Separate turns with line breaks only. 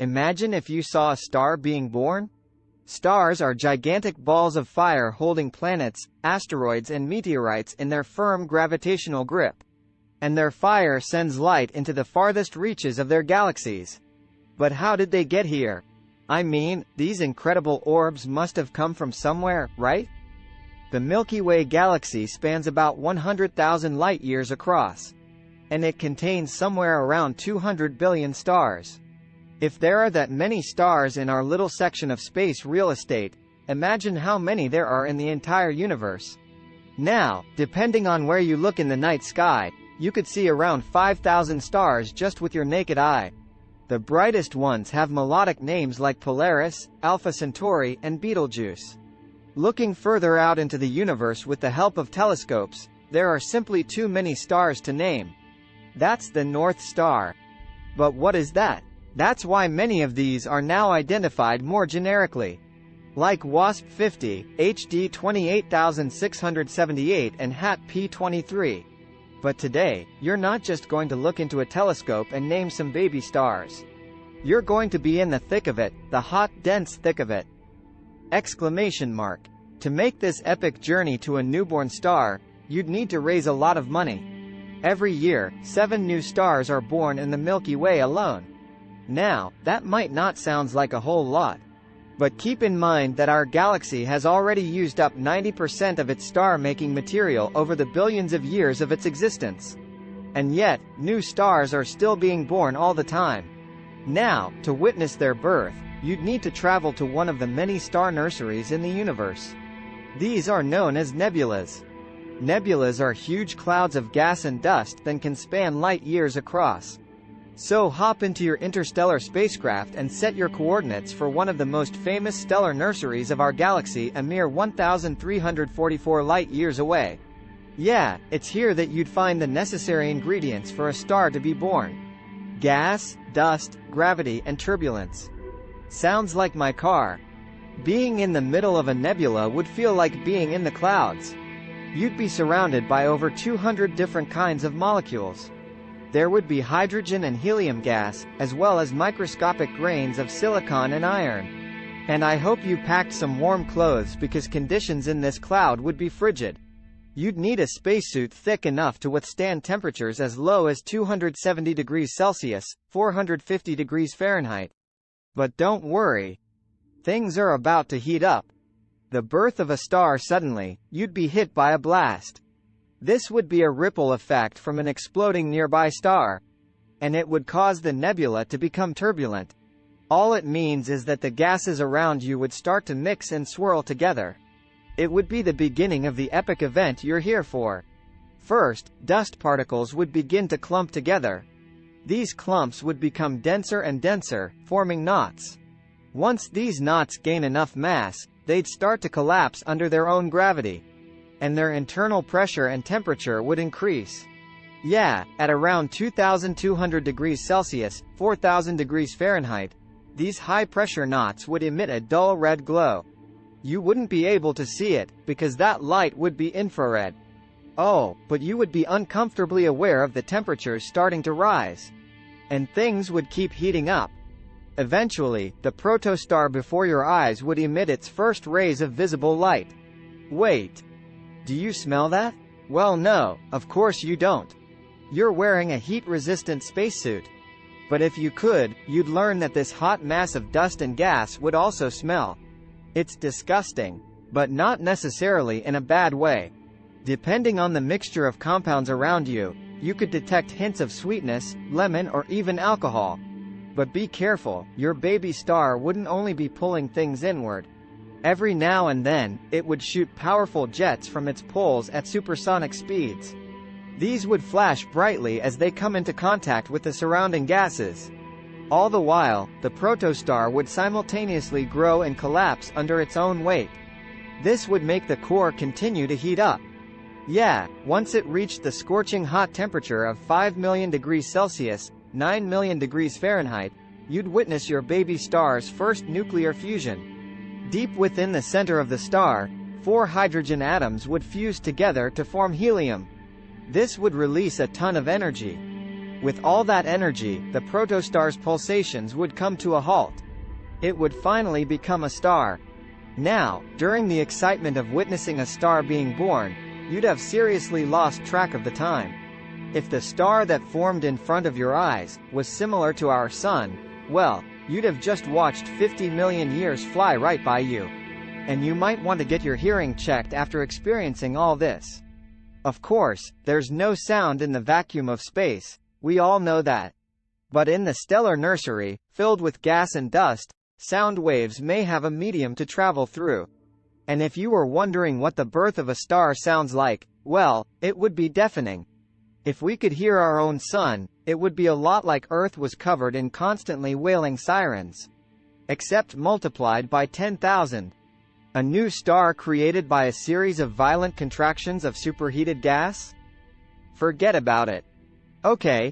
Imagine if you saw a star being born. Stars are gigantic balls of fire holding planets, asteroids and meteorites in their firm gravitational grip. And their fire sends light into the farthest reaches of their galaxies. But how did they get here? I mean, these incredible orbs must have come from somewhere, right? The Milky Way galaxy spans about 100,000 light-years across. And it contains somewhere around 200 billion stars. If there are that many stars in our little section of space real estate, imagine how many there are in the entire universe. Now, depending on where you look in the night sky, you could see around 5,000 stars just with your naked eye. The brightest ones have melodic names like Polaris, Alpha Centauri, and Betelgeuse. Looking further out into the universe with the help of telescopes, there are simply too many stars to name. That's the North Star. But what is that? That's why many of these are now identified more generically. Like WASP 50, HD 28678 and HAT P23. But today, you're not just going to look into a telescope and name some baby stars. You're going to be in the thick of it, the hot, dense thick of it. Exclamation mark. To make this epic journey to a newborn star, you'd need to raise a lot of money. Every year, 7 new stars are born in the Milky Way alone. Now, that might not sound like a whole lot. But keep in mind that our galaxy has already used up 90% of its star-making material over the billions of years of its existence. And yet, new stars are still being born all the time. Now, to witness their birth, you'd need to travel to one of the many star nurseries in the universe. These are known as nebulas. Nebulas are huge clouds of gas and dust that can span light years across. So hop into your interstellar spacecraft and set your coordinates for one of the most famous stellar nurseries of our galaxy a mere 1,344 light-years away. Yeah, it's here that you'd find the necessary ingredients for a star to be born. Gas, dust, gravity and turbulence. Sounds like my car. Being in the middle of a nebula would feel like being in the clouds. You'd be surrounded by over 200 different kinds of molecules. There would be hydrogen and helium gas, as well as microscopic grains of silicon and iron. And I hope you packed some warm clothes because conditions in this cloud would be frigid. You'd need a spacesuit thick enough to withstand temperatures as low as 270 degrees Celsius, 450 degrees Fahrenheit. But don't worry. Things are about to heat up. The birth of a star suddenly, you'd be hit by a blast. This would be a ripple effect from an exploding nearby star. And it would cause the nebula to become turbulent. All it means is that the gases around you would start to mix and swirl together. It would be the beginning of the epic event you're here for. First, dust particles would begin to clump together. These clumps would become denser and denser, forming knots. Once these knots gain enough mass, they'd start to collapse under their own gravity. And their internal pressure and temperature would increase. Yeah, at around 2,200 degrees Celsius, 4,000 degrees Fahrenheit, these high-pressure knots would emit a dull red glow. You wouldn't be able to see it, because that light would be infrared. Oh, but you would be uncomfortably aware of the temperatures starting to rise. And things would keep heating up. Eventually, the protostar before your eyes would emit its first rays of visible light. Wait. Do you smell that? Well, no, of course you don't. You're wearing a heat-resistant spacesuit. But if you could, you'd learn that this hot mass of dust and gas would also smell. It's disgusting. But not necessarily in a bad way. Depending on the mixture of compounds around you, you could detect hints of sweetness, lemon or even alcohol. But be careful, your baby star wouldn't only be pulling things inward. Every now and then, it would shoot powerful jets from its poles at supersonic speeds. These would flash brightly as they come into contact with the surrounding gases. All the while, the protostar would simultaneously grow and collapse under its own weight. This would make the core continue to heat up. Yeah, once it reached the scorching hot temperature of 5 million degrees Celsius, 9 million degrees Fahrenheit, you'd witness your baby star's first nuclear fusion. Deep within the center of the star, 4 hydrogen atoms would fuse together to form helium. This would release a ton of energy. With all that energy, the protostar's pulsations would come to a halt. It would finally become a star. Now, during the excitement of witnessing a star being born, you'd have seriously lost track of the time. If the star that formed in front of your eyes was similar to our sun, well, you'd have just watched 50 million years fly right by you. And you might want to get your hearing checked after experiencing all this. Of course, there's no sound in the vacuum of space, we all know that. But in the stellar nursery, filled with gas and dust, sound waves may have a medium to travel through. And if you were wondering what the birth of a star sounds like, well, it would be deafening. If we could hear our own sun, it would be a lot like Earth was covered in constantly wailing sirens. Except multiplied by 10,000. A new star created by a series of violent contractions of superheated gas? Forget about it. Okay,